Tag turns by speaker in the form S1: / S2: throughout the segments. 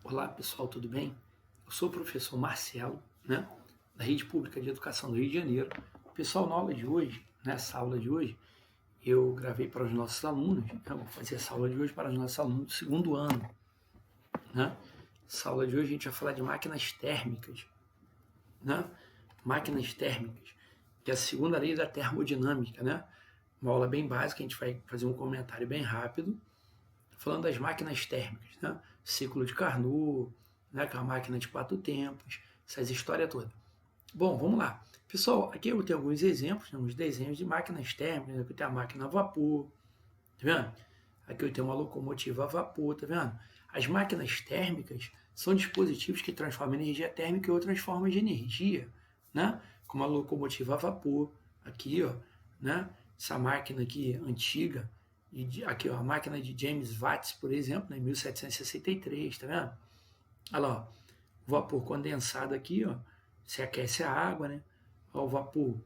S1: Olá pessoal, tudo bem? Eu sou o professor Marcelo, da Rede Pública de Educação do Rio de Janeiro. Pessoal, na aula de hoje, nessa aula de hoje, eu gravei para os nossos alunos, eu vou fazer essa aula de hoje para os nossos alunos do segundo ano. Essa aula de hoje a gente vai falar de máquinas térmicas, máquinas térmicas, que é a segunda lei da termodinâmica, Uma aula bem básica, a gente vai fazer um comentário bem rápido, falando das máquinas térmicas, Ciclo de Carnot, que é uma máquina de 4 tempos, essas histórias todas. Bom, vamos lá. Pessoal, aqui eu tenho alguns exemplos, alguns desenhos de máquinas térmicas. Aqui tem a máquina a vapor, tá vendo? Aqui eu tenho uma locomotiva a vapor, tá vendo? As máquinas térmicas são dispositivos que transformam energia térmica em outras formas de energia, Como a locomotiva a vapor, aqui, ó, Essa máquina aqui antiga, aqui, ó, a máquina de James Watt, por exemplo, em 1763, tá vendo? Olha lá, ó, o vapor condensado aqui, ó, se aquece a água, Ó, o vapor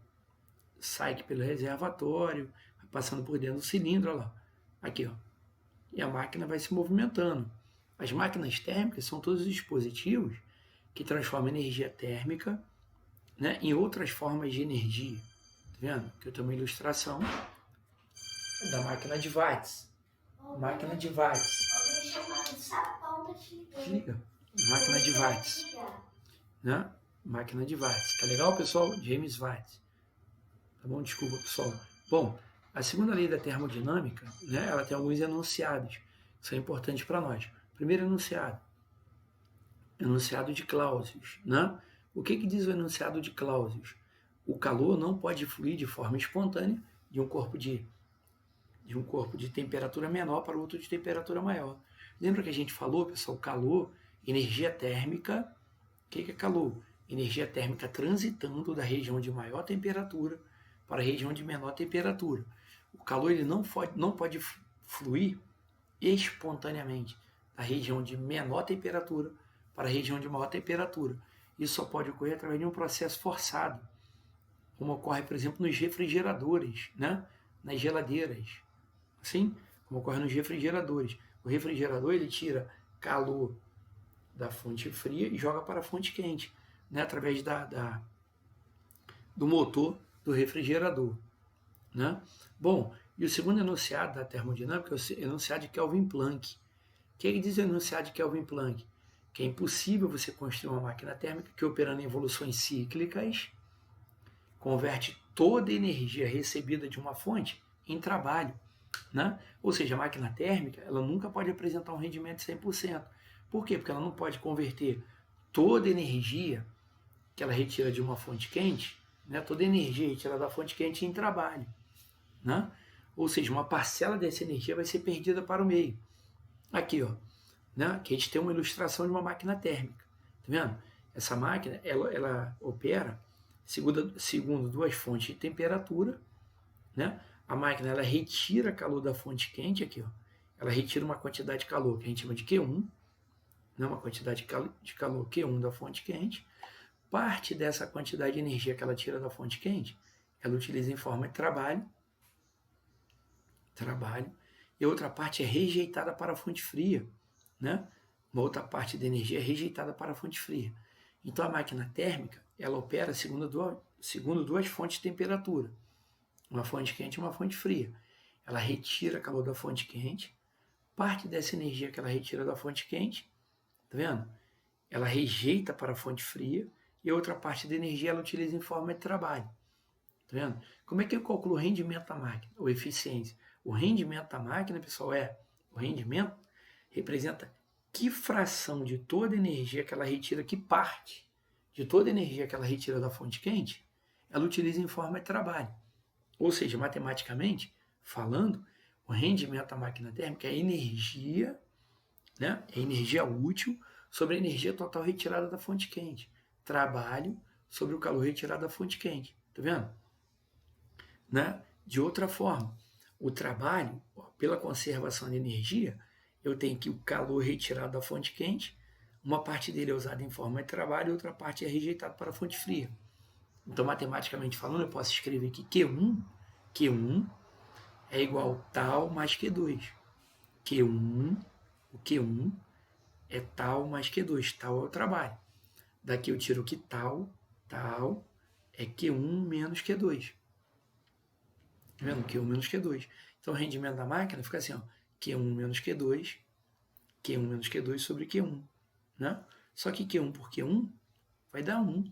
S1: sai aqui pelo reservatório, passando por dentro do cilindro, olha lá. Aqui, ó. E a máquina vai se movimentando. As máquinas térmicas são todos os dispositivos que transformam energia térmica, em outras formas de energia. Tá vendo? Aqui eu tenho uma ilustração da máquina de watts. Máquina de watts. Liga. Máquina de watts. Máquina de watts. Tá legal, pessoal? James Watt. Tá bom? Desculpa, pessoal. Bom, a segunda lei da termodinâmica, ela tem alguns enunciados que são importantes para nós. Primeiro enunciado. Enunciado de Clausius, O que diz o enunciado de Clausius? O calor não pode fluir de forma espontânea de um corpo de temperatura menor para outro de temperatura maior. Lembra que a gente falou, pessoal, calor, energia térmica. O que é calor? Energia térmica transitando da região de maior temperatura para a região de menor temperatura. O calor ele não pode fluir espontaneamente da região de menor temperatura para a região de maior temperatura. Isso só pode ocorrer através de um processo forçado, como ocorre, por exemplo, nos refrigeradores, nas geladeiras. Assim, como ocorre nos refrigeradores. O refrigerador ele tira calor da fonte fria e joga para a fonte quente, através do motor do refrigerador. Bom, e o segundo enunciado da termodinâmica é o enunciado de Kelvin Planck. O que diz o enunciado de Kelvin Planck? Que é impossível você construir uma máquina térmica que, operando em evoluções cíclicas, converte toda a energia recebida de uma fonte em trabalho. Ou seja, a máquina térmica ela nunca pode apresentar um rendimento de 100%. Por quê? Porque ela não pode converter toda a energia que ela retira de uma fonte quente, toda a energia retirada da fonte quente em trabalho. Ou seja, uma parcela dessa energia vai ser perdida para o meio. Aqui, ó, que a gente tem uma ilustração de uma máquina térmica. Tá vendo? Essa máquina ela opera segundo duas fontes de temperatura. A máquina ela retira calor da fonte quente, aqui, ó. Ela retira uma quantidade de calor que a gente chama de Q1, uma quantidade de calor Q1 da fonte quente. Parte dessa quantidade de energia que ela tira da fonte quente, ela utiliza em forma de trabalho, e outra parte é rejeitada para a fonte fria, Uma outra parte da energia é rejeitada para a fonte fria. Então a máquina térmica, ela opera segundo duas fontes de temperatura, uma fonte quente e uma fonte fria. Ela retira calor da fonte quente, parte dessa energia que ela retira da fonte quente, tá vendo? Ela rejeita para a fonte fria e outra parte da energia ela utiliza em forma de trabalho. Tá vendo? Como é que eu calculo o rendimento da máquina, ou eficiência? O rendimento da máquina, pessoal, o rendimento representa que fração de toda a energia que ela retira, que parte de toda a energia que ela retira da fonte quente, ela utiliza em forma de trabalho. Ou seja, matematicamente falando, o rendimento da máquina térmica é energia, é energia útil sobre a energia total retirada da fonte quente. Trabalho sobre o calor retirado da fonte quente. Tá vendo? De outra forma, o trabalho, pela conservação de energia, eu tenho que o calor retirado da fonte quente, uma parte dele é usada em forma de trabalho e outra parte é rejeitada para a fonte fria. Então, matematicamente falando, eu posso escrever que Q1 é igual a tal mais Q2. O Q1 é tal mais Q2, tal é o trabalho. Daqui eu tiro que tal é Q1 menos Q2. Tá vendo? Q1 menos Q2. Então o rendimento da máquina fica assim, ó, Q1 menos Q2, Q1 menos Q2 sobre Q1. Né? Só que Q1 por Q1 vai dar 1.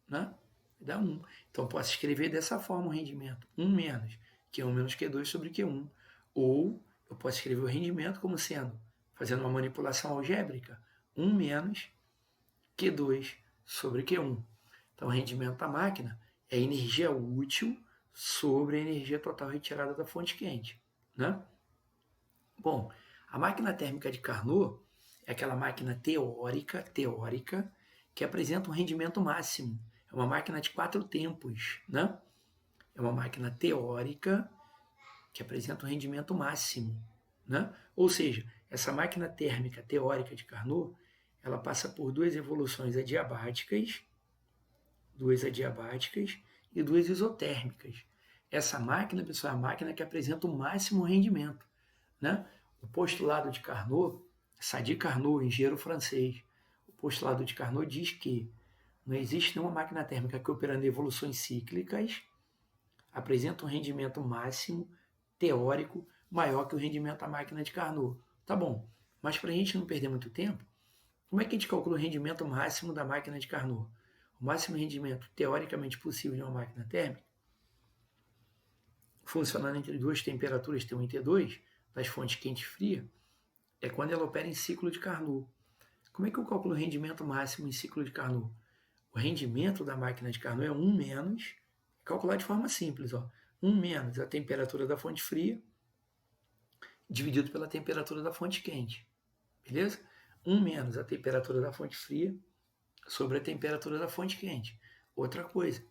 S1: Né? Vai dar 1. Então eu posso escrever dessa forma o rendimento. 1 menos Q1 menos Q2 sobre Q1. Ou eu posso escrever o rendimento como sendo, fazendo uma manipulação algébrica, 1 menos Q2 sobre Q1. Então, o rendimento da máquina é a energia útil sobre a energia total retirada da fonte quente. Né? Bom, a máquina térmica de Carnot é aquela máquina teórica, que apresenta um rendimento máximo. É uma máquina de 4 tempos. Né? É uma máquina teórica que apresenta um rendimento máximo. Né? Ou seja, essa máquina térmica teórica de Carnot, ela passa por duas evoluções adiabáticas e duas isotérmicas. Essa máquina, pessoal, é a máquina que apresenta o máximo rendimento. Né? O postulado de Carnot, Sadi Carnot, engenheiro francês, o postulado de Carnot diz que não existe nenhuma máquina térmica que operando em evoluções cíclicas apresenta um rendimento máximo teórico maior que o rendimento da máquina de Carnot. Tá bom, mas para a gente não perder muito tempo, como é que a gente calcula o rendimento máximo da máquina de Carnot? O máximo rendimento teoricamente possível de uma máquina térmica, funcionando entre duas temperaturas T1 e T2, das fontes quente e fria, é quando ela opera em ciclo de Carnot. Como é que eu calculo o rendimento máximo em ciclo de Carnot? O rendimento da máquina de Carnot é 1 menos, calcular de forma simples, ó, 1 menos a temperatura da fonte fria dividido pela temperatura da fonte quente. Beleza? 1 menos a temperatura da fonte fria sobre a temperatura da fonte quente. Outra coisa,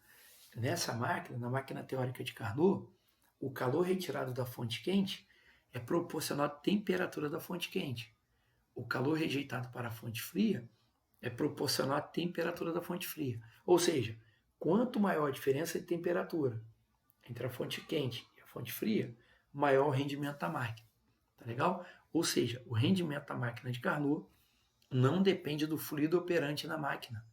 S1: nessa máquina, na máquina teórica de Carnot, o calor retirado da fonte quente é proporcional à temperatura da fonte quente. O calor rejeitado para a fonte fria é proporcional à temperatura da fonte fria. Ou seja, quanto maior a diferença de temperatura entre a fonte quente e a fonte fria, maior o rendimento da máquina. Tá legal? Ou seja, o rendimento da máquina de Carnot não depende do fluido operante na máquina.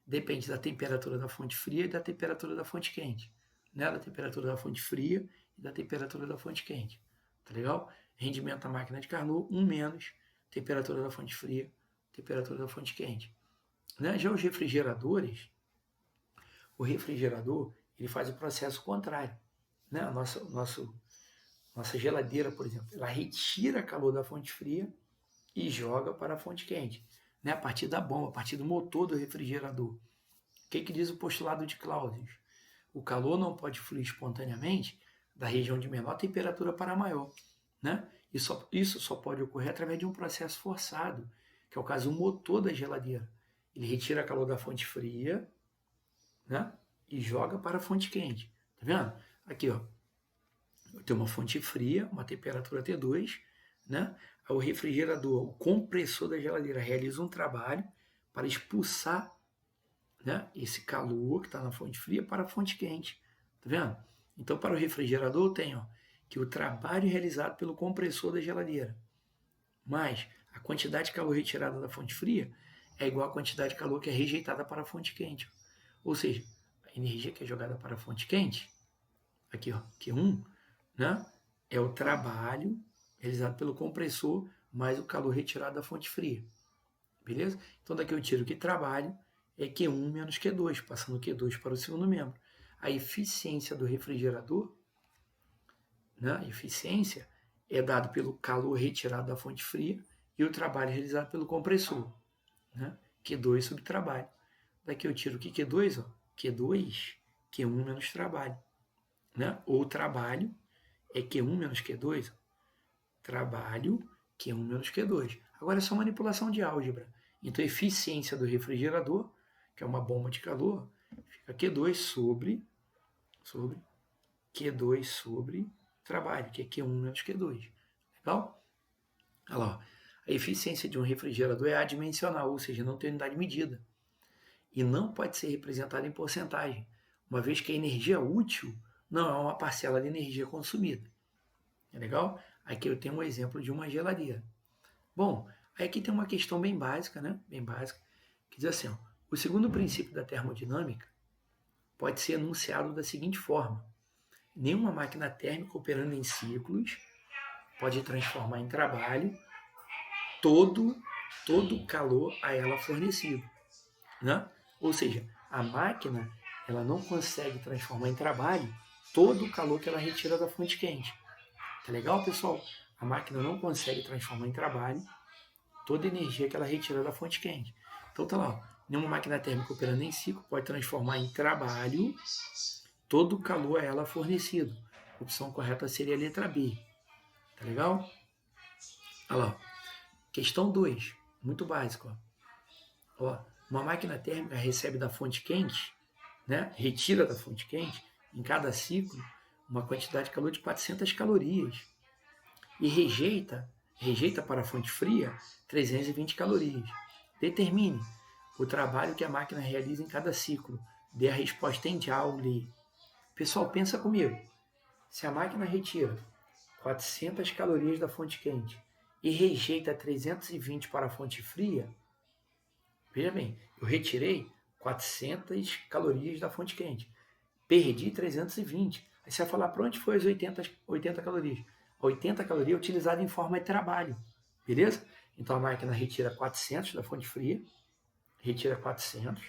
S1: Depende da temperatura da fonte fria e da temperatura da fonte quente. Né? Da temperatura da fonte fria e da temperatura da fonte quente. Tá legal? Rendimento da máquina de Carnot, 1 menos temperatura da fonte fria, temperatura da fonte quente. Né? Já os refrigeradores, o refrigerador ele faz o processo contrário. Né? Nossa geladeira, por exemplo, ela retira calor da fonte fria e joga para a fonte quente, né? A partir da bomba, a partir do motor do refrigerador. O que diz o postulado de Clausius? O calor não pode fluir espontaneamente da região de menor temperatura para maior. Né? Isso só pode ocorrer através de um processo forçado, que é o caso do motor da geladeira. Ele retira calor da fonte fria, né? E joga para a fonte quente. Tá vendo? Aqui, ó. Eu tenho uma fonte fria, uma temperatura T2, né? O refrigerador, o compressor da geladeira realiza um trabalho para expulsar, né, esse calor que está na fonte fria para a fonte quente. Tá vendo? Então, para o refrigerador, eu tenho que o trabalho realizado pelo compressor da geladeira mais a quantidade de calor retirada da fonte fria é igual à quantidade de calor que é rejeitada para a fonte quente. Ou seja, a energia que é jogada para a fonte quente, aqui, ó, Q1, né, é o trabalho realizado pelo compressor mais o calor retirado da fonte fria. Beleza? Então daqui eu tiro que trabalho é Q1 menos Q2, passando Q2 para o segundo membro. A eficiência do refrigerador, né, a eficiência é dado pelo calor retirado da fonte fria e o trabalho realizado pelo compressor. Né? Q2 sobre trabalho. Daqui eu tiro que Q2, ó, Q2, Q1 menos trabalho. Né? Ou trabalho é Q1 menos Q2, trabalho Q1 menos Q2. Agora é só manipulação de álgebra. Então a eficiência do refrigerador, que é uma bomba de calor, fica Q2 sobre Q2 sobre trabalho, que é Q1 menos Q2. Legal? Olha lá. A eficiência de um refrigerador é adimensional, ou seja, não tem unidade de medida. E não pode ser representada em porcentagem, uma vez que a energia útil não é uma parcela de energia consumida. É legal? Aqui eu tenho um exemplo de uma geladeira. Bom, Aí aqui tem uma questão bem básica, né? Bem básica, que diz assim, ó, o segundo princípio da termodinâmica pode ser enunciado da seguinte forma: nenhuma máquina térmica operando em ciclos pode transformar em trabalho todo o calor a ela fornecido, né? Ou seja, a máquina ela não consegue transformar em trabalho todo o calor que ela retira da fonte quente. Tá legal, pessoal? A máquina não consegue transformar em trabalho toda a energia que ela retira da fonte quente. Então tá lá, ó, nenhuma máquina térmica operando em ciclo pode transformar em trabalho todo o calor a ela fornecido. A opção correta seria a letra B. Tá legal? Olha lá. Questão 2, muito básico. Ó, uma máquina térmica recebe da fonte quente, né, retira da fonte quente, em cada ciclo, uma quantidade de calor de 400 calorias. E rejeita para a fonte fria 320 calorias. Determine o trabalho que a máquina realiza em cada ciclo. Dê a resposta em Joule. Pessoal, pensa comigo. Se a máquina retira 400 calorias da fonte quente e rejeita 320 para a fonte fria, veja bem, eu retirei 400 calorias da fonte quente, perdi 320. Aí você vai falar, para onde foi as 80 calorias? A 80 calorias é utilizada em forma de trabalho, beleza? Então a máquina retira 400 da fonte fria, retira 400,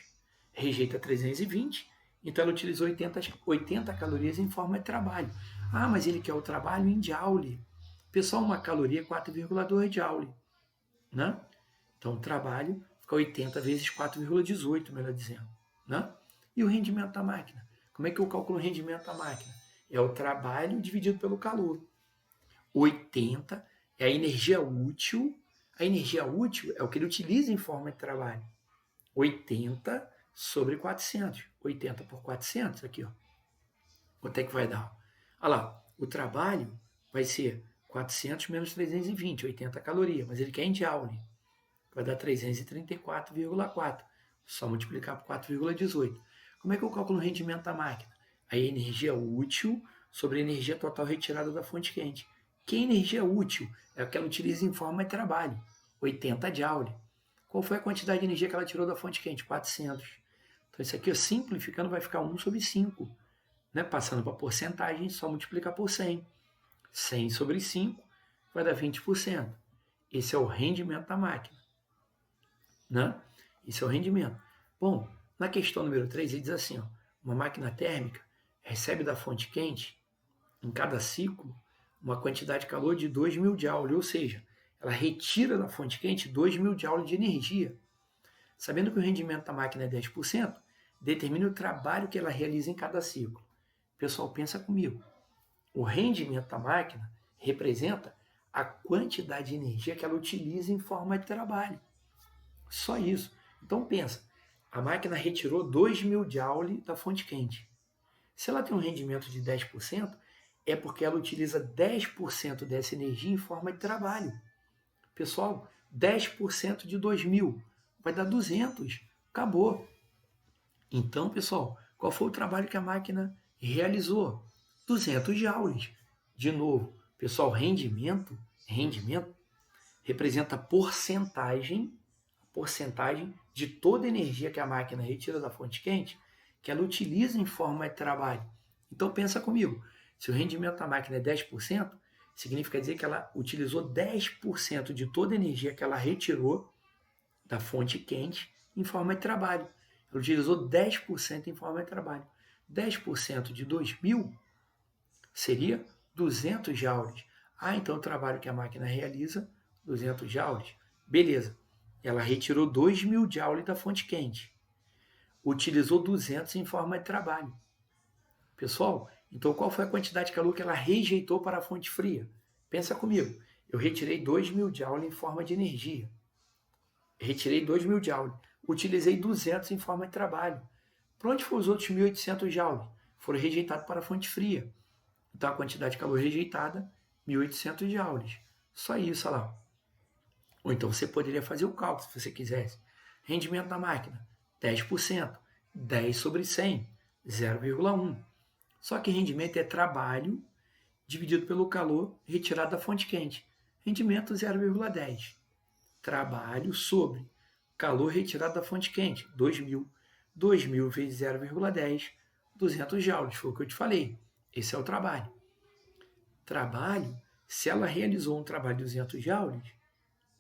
S1: rejeita 320, então ela utilizou 80 calorias em forma de trabalho. Ah, mas ele quer o trabalho em Joule. Pessoal, uma caloria é 4,2 Joule, né? Então o trabalho fica 80 vezes 4,18, melhor dizendo, né? E o rendimento da máquina? Como é que eu calculo o rendimento da máquina? É o trabalho dividido pelo calor. 80 é a energia útil. A energia útil é o que ele utiliza em forma de trabalho. 80 sobre 400. 80 por 400, aqui, ó. Quanto é que vai dar? Olha lá, o trabalho vai ser 400 menos 320, 80 calorias, mas ele quer em Joule. Vai dar 334,4. Só multiplicar por 4,18. Como é que eu calculo o rendimento da máquina? A energia útil sobre a energia total retirada da fonte quente. Que energia útil? É a que ela utiliza em forma de trabalho. 80 Joule. Qual foi a quantidade de energia que ela tirou da fonte quente? 400. Então isso aqui, simplificando, vai ficar 1 sobre 5. Né? Passando para porcentagem, só multiplicar por 100. 100 sobre 5 vai dar 20%. Esse é o rendimento da máquina. Né? Esse é o rendimento. Bom, na questão número 3, ele diz assim, ó, uma máquina térmica recebe da fonte quente, em cada ciclo, uma quantidade de calor de 2.000 Joule, ou seja, ela retira da fonte quente 2.000 Joule de energia. Sabendo que o rendimento da máquina é 10%, determine o trabalho que ela realiza em cada ciclo. Pessoal, pensa comigo. O rendimento da máquina representa a quantidade de energia que ela utiliza em forma de trabalho. Só isso. Então pensa, a máquina retirou 2.000 Joule da fonte quente. Se ela tem um rendimento de 10%, é porque ela utiliza 10% dessa energia em forma de trabalho. Pessoal, 10% de 2.000 vai dar 200. Acabou. Então, pessoal, qual foi o trabalho que a máquina realizou? 200 joules. De novo, pessoal, rendimento representa porcentagem de toda a energia que a máquina retira da fonte quente, que ela utiliza em forma de trabalho. Então pensa comigo, se o rendimento da máquina é 10%, significa dizer que ela utilizou 10% de toda a energia que ela retirou da fonte quente em forma de trabalho. Ela utilizou 10% em forma de trabalho. 10% de 2.000 seria 200 joules. Ah, então o trabalho que a máquina realiza, 200 joules. Beleza. Ela retirou 2.000 joules da fonte quente. Utilizou 200 em forma de trabalho. Pessoal, então qual foi a quantidade de calor que ela rejeitou para a fonte fria? Pensa comigo. Eu retirei 2.000 joules em forma de energia. Retirei 2.000 joules. Utilizei 200 em forma de trabalho. Para onde foram os outros 1.800 joules? Foram rejeitados para a fonte fria. Então a quantidade de calor rejeitada, 1.800 joules. Só isso, olha lá. Ou então você poderia fazer o cálculo, se você quisesse. Rendimento da máquina, 10%. 10 sobre 100, 0,1. Só que rendimento é trabalho dividido pelo calor retirado da fonte quente. Rendimento 0,10. trabalho sobre calor retirado da fonte quente, 2.000. 2.000 vezes 0,10, 200 joules, foi o que eu te falei. Esse é o trabalho. Trabalho, se ela realizou um trabalho de 200 joules,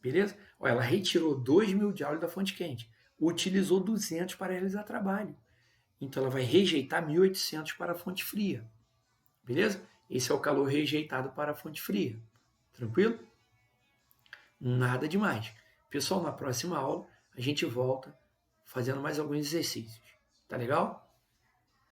S1: beleza? Ou ela retirou 2.000 joules da fonte quente, utilizou 200 para realizar trabalho. Então ela vai rejeitar 1.800 para a fonte fria, beleza? Esse é o calor rejeitado para a fonte fria. Tranquilo? Nada demais. Pessoal, na próxima aula a gente volta fazendo mais alguns exercícios. Tá legal?